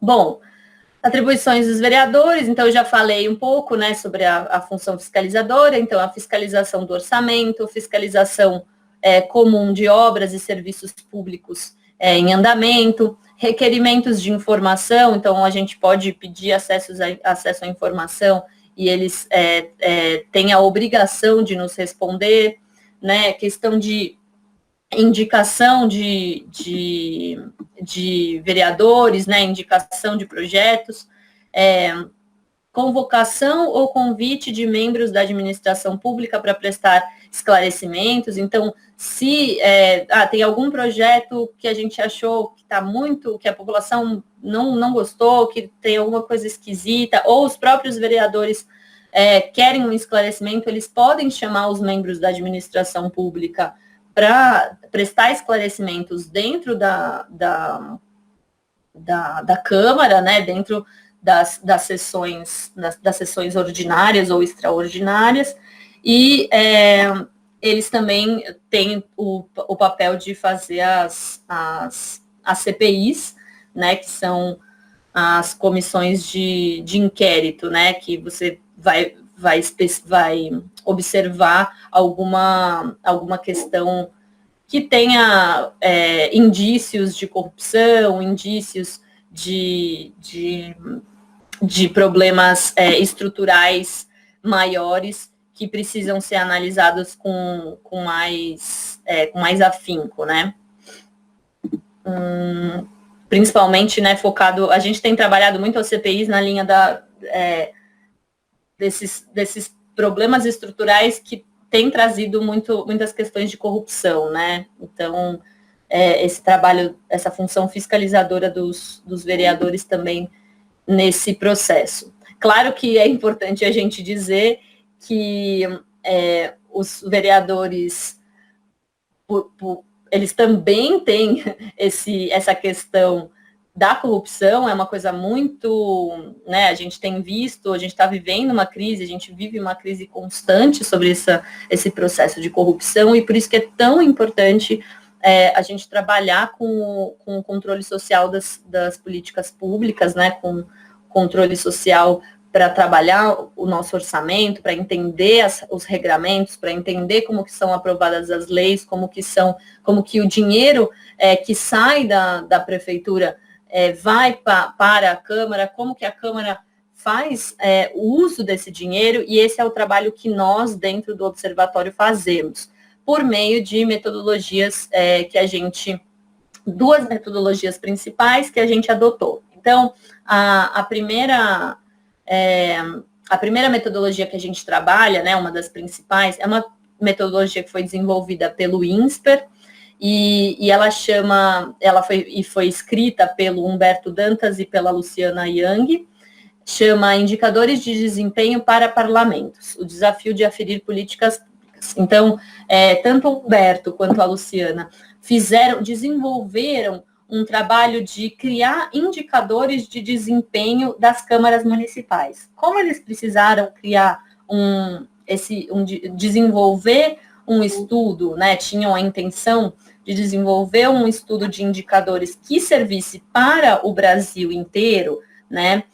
Bom, atribuições dos vereadores, então eu já falei um pouco, né, sobre a função fiscalizadora, então a fiscalização do orçamento, fiscalização comum de obras e serviços públicos em andamento, requerimentos de informação, então a gente pode pedir acesso à informação e eles têm a obrigação de nos responder, né, questão de indicação de vereadores, né, indicação de projetos, convocação ou convite de membros da administração pública para prestar esclarecimentos. Então, se tem algum projeto que a gente achou que está muito, que a população não gostou, que tem alguma coisa esquisita, ou os próprios vereadores querem um esclarecimento, eles podem chamar os membros da administração pública para prestar esclarecimentos dentro da Câmara, né, dentro das sessões ordinárias ou extraordinárias, e eles também têm o papel de fazer as CPIs, né, que são as comissões de inquérito, né, que você vai observar alguma questão que tenha indícios de corrupção, indícios de problemas estruturais maiores que precisam ser analisados com mais afinco, né? Principalmente, né, focado, a gente tem trabalhado muito as CPIs na linha desses problemas estruturais que têm trazido muitas questões de corrupção, né? Então, esse trabalho, essa função fiscalizadora dos vereadores também nesse processo. Claro que é importante a gente dizer que os vereadores, eles também têm essa questão da corrupção, é uma coisa muito, né, a gente tem visto, a gente está vivendo uma crise, a gente vive uma crise constante sobre esse processo de corrupção, e por isso que é tão importante a gente trabalhar com o controle social das políticas públicas, né, com controle social para trabalhar o nosso orçamento, para entender os regramentos, para entender como que são aprovadas as leis, como que o dinheiro que sai da prefeitura vai para a Câmara, como que a Câmara faz o uso desse dinheiro, e esse é o trabalho que nós, dentro do Observatório, fazemos, por meio de metodologias duas metodologias principais que a gente adotou. Então, a primeira metodologia que a gente trabalha, né, uma das principais, é uma metodologia que foi desenvolvida pelo INSPER, e ela foi escrita pelo Humberto Dantas e pela Luciana Yang, chama Indicadores de Desempenho para Parlamentos, o desafio de aferir políticas públicas. Então, tanto o Humberto quanto a Luciana desenvolveram um trabalho de criar indicadores de desempenho das câmaras municipais. Como eles precisaram criar desenvolver um estudo, né, tinham a intenção de desenvolver um estudo de indicadores que servisse para o Brasil inteiro, né,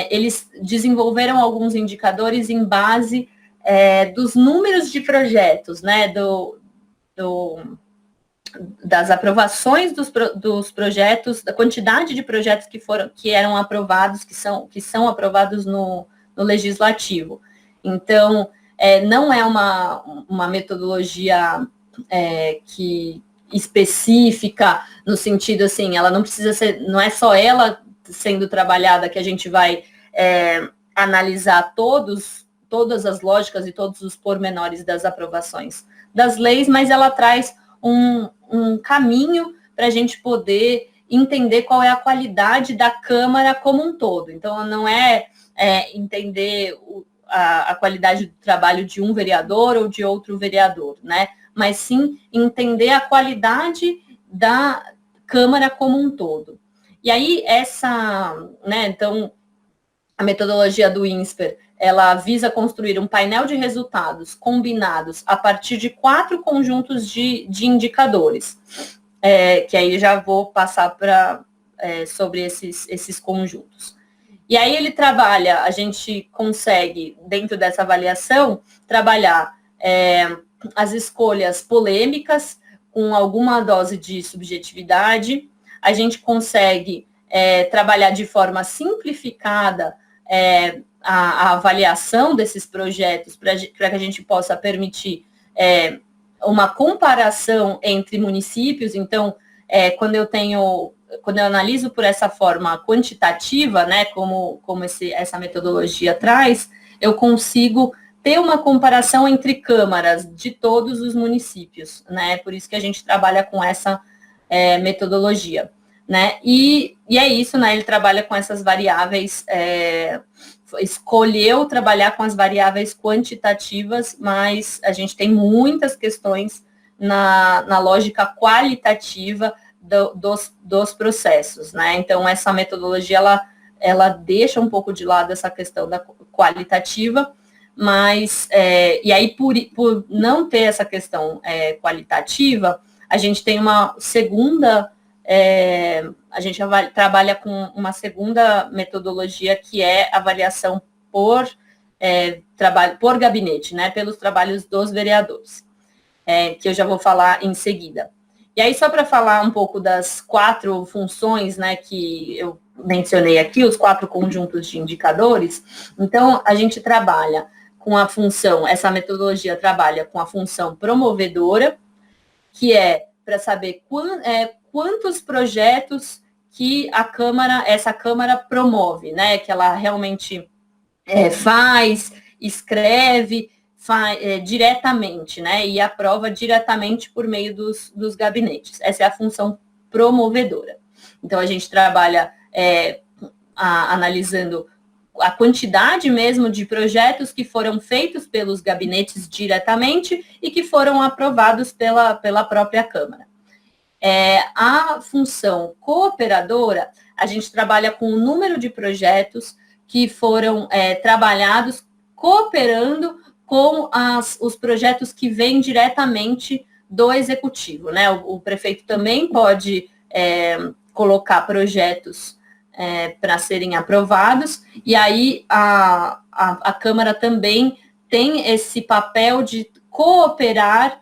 eles desenvolveram alguns indicadores em base dos números de projetos, né, das aprovações dos projetos, da quantidade de projetos que eram aprovados, que são aprovados no legislativo. Então, não é uma metodologia que específica, no sentido assim, ela não precisa ser, não é só ela sendo trabalhada que a gente vai analisar todas as lógicas e todos os pormenores das aprovações das leis, mas ela traz um caminho para a gente poder entender qual é a qualidade da Câmara como um todo. Então, não é entender a qualidade do trabalho de um vereador ou de outro vereador, né? Mas sim entender a qualidade da Câmara como um todo. E aí, né, então, a metodologia do INSPER, ela visa construir um painel de resultados combinados a partir de 4 conjuntos de indicadores, que aí já vou passar para sobre esses conjuntos. E aí a gente consegue, dentro dessa avaliação, trabalhar as escolhas polêmicas, com alguma dose de subjetividade. A gente consegue trabalhar de forma simplificada a avaliação desses projetos, para que a gente possa permitir uma comparação entre municípios. Então, quando eu analiso por essa forma quantitativa, né, como essa metodologia traz, eu consigo ter uma comparação entre câmaras de todos os municípios, né? Por isso que a gente trabalha com essa metodologia, né? E é isso, né? Ele trabalha com essas variáveis, escolheu trabalhar com as variáveis quantitativas, mas a gente tem muitas questões na lógica qualitativa dos processos, né? Então, essa metodologia, ela deixa um pouco de lado essa questão da qualitativa, mas, e aí, por não ter essa questão qualitativa, a gente tem uma segunda, a gente trabalha com uma segunda metodologia, que é avaliação por gabinete, né, pelos trabalhos dos vereadores, que eu já vou falar em seguida. E aí, só para falar um pouco das 4 funções, né, que eu mencionei aqui, os 4 conjuntos de indicadores, então, a gente trabalha com a função, essa metodologia trabalha com a função promovedora, que é para saber quantos projetos que essa Câmara promove, né, que ela realmente faz, escreve, diretamente, né, e aprova diretamente por meio dos gabinetes. Essa é a função promovedora. Então, a gente trabalha analisando a quantidade mesmo de projetos que foram feitos pelos gabinetes diretamente e que foram aprovados pela própria Câmara. A função cooperadora, a gente trabalha com o número de projetos que foram trabalhados cooperando com os projetos que vêm diretamente do Executivo, né? O prefeito também pode colocar projetos para serem aprovados, e aí a Câmara também tem esse papel de cooperar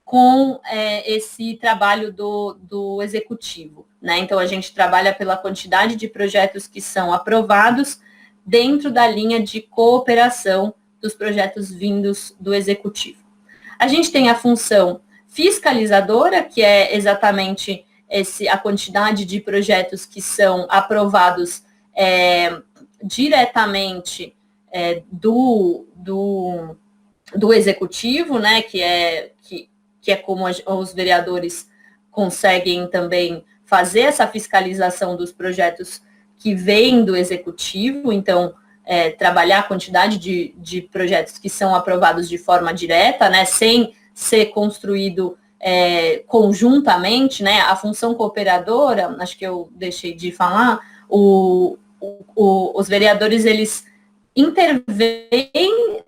com esse trabalho do Executivo, né? Então, a gente trabalha pela quantidade de projetos que são aprovados dentro da linha de cooperação dos projetos vindos do Executivo. A gente tem a função fiscalizadora, que é exatamente a quantidade de projetos que são aprovados diretamente do Executivo, né, que é como os vereadores conseguem também fazer essa fiscalização dos projetos que vêm do Executivo. Então, trabalhar a quantidade de projetos que são aprovados de forma direta, né, sem ser construído conjuntamente, né? A função cooperadora, acho que eu deixei de falar, os vereadores, eles intervêm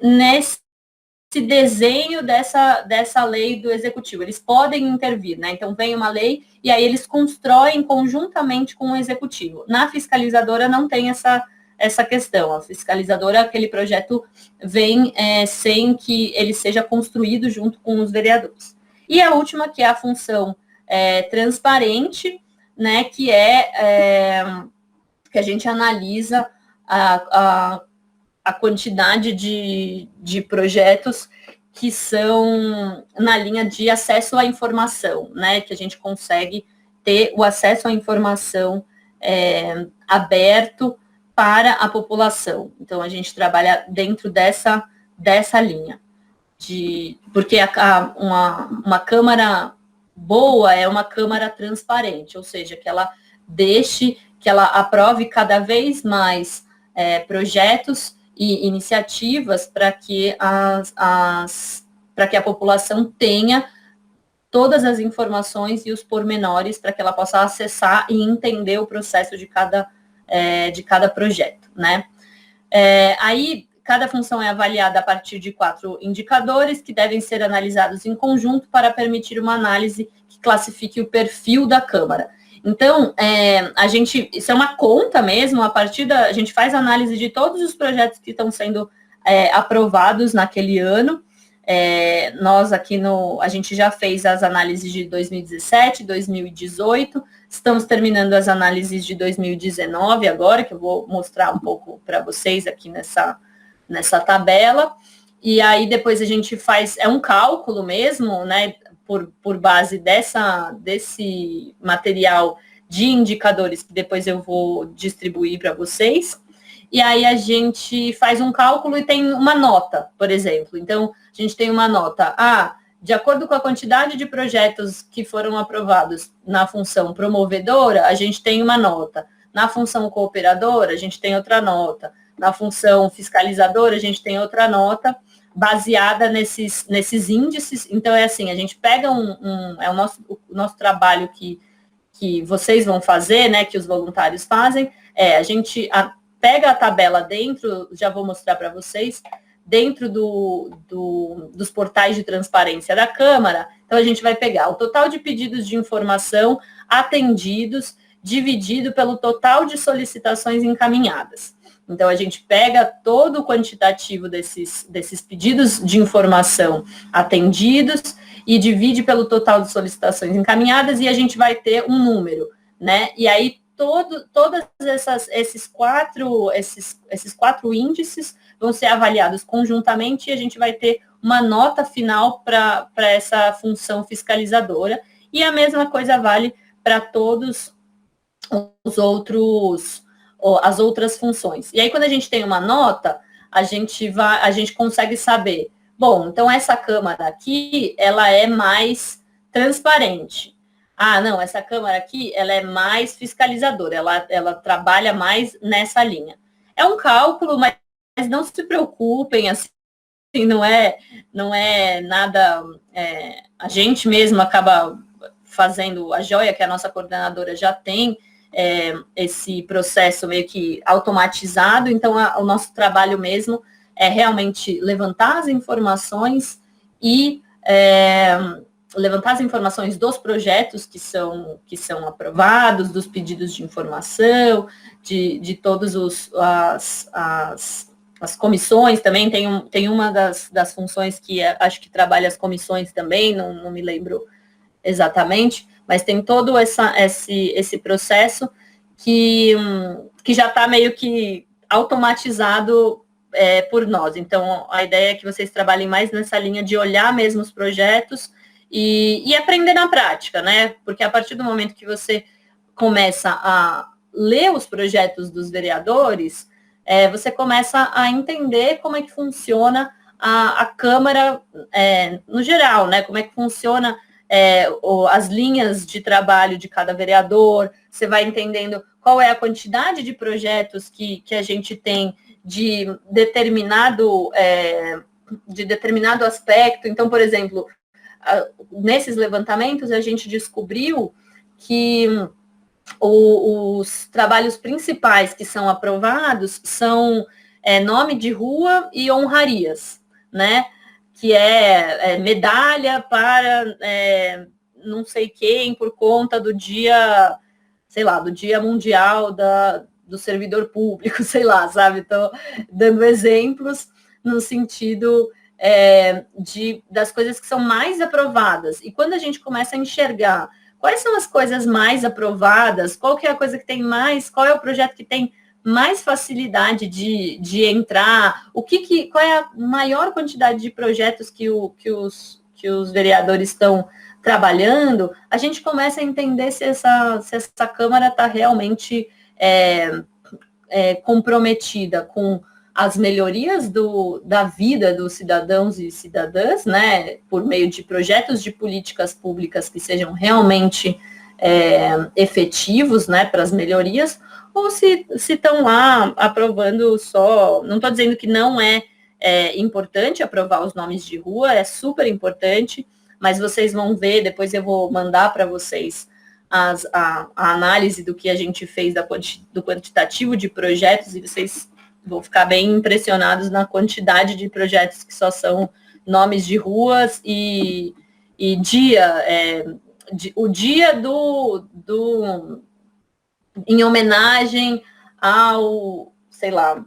nesse desenho dessa lei do Executivo. Eles podem intervir, né? Então, vem uma lei e aí eles constroem conjuntamente com o Executivo. Na fiscalizadora não tem essa questão. A fiscalizadora, aquele projeto vem sem que ele seja construído junto com os vereadores. E a última, que é a função transparente, né, que que a gente analisa a quantidade de projetos que são na linha de acesso à informação, né, que a gente consegue ter o acesso à informação aberto para a população. Então, a gente trabalha dentro dessa linha. Porque uma Câmara boa é uma Câmara transparente, ou seja, que ela aprove cada vez mais projetos e iniciativas para que a população tenha todas as informações e os pormenores para que ela possa acessar e entender o processo de cada projeto, né? Aí, cada função é avaliada a partir de 4 indicadores que devem ser analisados em conjunto para permitir uma análise que classifique o perfil da Câmara. Então, isso é uma conta mesmo, a gente faz análise de todos os projetos que estão sendo aprovados naquele ano. Nós aqui a gente já fez as análises de 2017, 2018, estamos terminando as análises de 2019 agora, que eu vou mostrar um pouco para vocês aqui nessa tabela, e aí depois a gente faz, um cálculo mesmo, né, por base desse material de indicadores que depois eu vou distribuir para vocês. E aí a gente faz um cálculo e tem uma nota, por exemplo. Então, a gente tem uma nota, de acordo com a quantidade de projetos que foram aprovados na função promovedora, a gente tem uma nota. Na função cooperadora, a gente tem outra nota. Na função fiscalizadora, a gente tem outra nota, baseada nesses índices. Então, é assim, a gente pega o nosso trabalho que vocês vão fazer, né, que os voluntários fazem, a gente pega a tabela dentro, já vou mostrar para vocês, dentro dos portais de transparência da Câmara. Então, a gente vai pegar o total de pedidos de informação atendidos, dividido pelo total de solicitações encaminhadas. Então, a gente pega todo o quantitativo desses pedidos de informação atendidos e divide pelo total de solicitações encaminhadas e a gente vai ter um número, né? E aí, todos esses quatro índices vão ser avaliados conjuntamente e a gente vai ter uma nota final para essa função fiscalizadora. E a mesma coisa vale para todos as outras funções. E aí, quando a gente tem uma nota, a gente consegue saber, bom, então essa Câmara aqui, ela é mais transparente. Não, essa Câmara aqui, ela é mais fiscalizadora, ela trabalha mais nessa linha. É um cálculo, mas não se preocupem, assim, não é nada, a gente mesmo acaba fazendo, a Joia, que é a nossa coordenadora, já tem esse processo meio que automatizado, então o nosso trabalho mesmo é realmente levantar as informações e levantar as informações dos projetos que são aprovados, dos pedidos de informação, de todas as comissões também, tem uma das funções que acho que trabalha as comissões também, não me lembro exatamente, mas tem todo esse processo que já está meio que automatizado por nós. Então, a ideia é que vocês trabalhem mais nessa linha de olhar mesmo os projetos e aprender na prática, né? Porque a partir do momento que você começa a ler os projetos dos vereadores, você começa a entender como é que funciona a Câmara no geral, né? Como é que funciona as linhas de trabalho de cada vereador, você vai entendendo qual é a quantidade de projetos que a gente tem de determinado aspecto. Então, por exemplo, nesses levantamentos a gente descobriu que os trabalhos principais que são aprovados são nome de rua e honrarias, né? Que é medalha para não sei quem por conta do dia, sei lá, do Dia Mundial do Servidor Público, sei lá, sabe? Então, dando exemplos no sentido das coisas que são mais aprovadas. E quando a gente começa a enxergar quais são as coisas mais aprovadas, qual que é a coisa que tem mais, qual é o projeto que tem mais facilidade de entrar, qual é a maior quantidade de projetos que os vereadores estão trabalhando, a gente começa a entender se essa Câmara está realmente comprometida com as melhorias da vida dos cidadãos e cidadãs, né, por meio de projetos de políticas públicas que sejam realmente efetivos, né, para as melhorias, ou se estão lá aprovando só. Não estou dizendo que não é importante aprovar os nomes de rua, é super importante, mas vocês vão ver, depois eu vou mandar para vocês a análise do que a gente fez do quantitativo de projetos, e vocês vão ficar bem impressionados na quantidade de projetos que só são nomes de ruas e dia, o dia em homenagem ao, sei lá,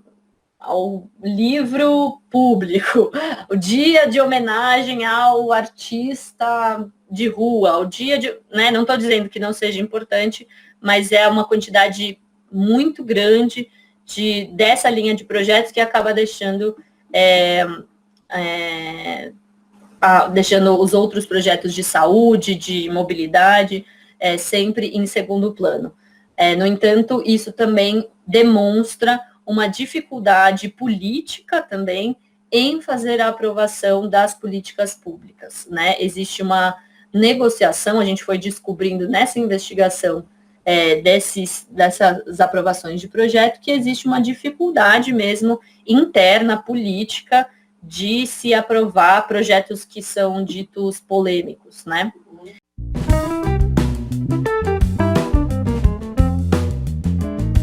ao livro público, o dia de homenagem ao artista de rua, o dia de, né, não estou dizendo que não seja importante, mas é uma quantidade muito grande dessa linha de projetos que acaba deixando deixando os outros projetos de saúde, de mobilidade, sempre em segundo plano. No entanto, isso também demonstra uma dificuldade política também em fazer a aprovação das políticas públicas, né? Existe uma negociação, a gente foi descobrindo nessa investigação dessas aprovações de projeto, que existe uma dificuldade mesmo interna, política, de se aprovar projetos que são ditos polêmicos, né?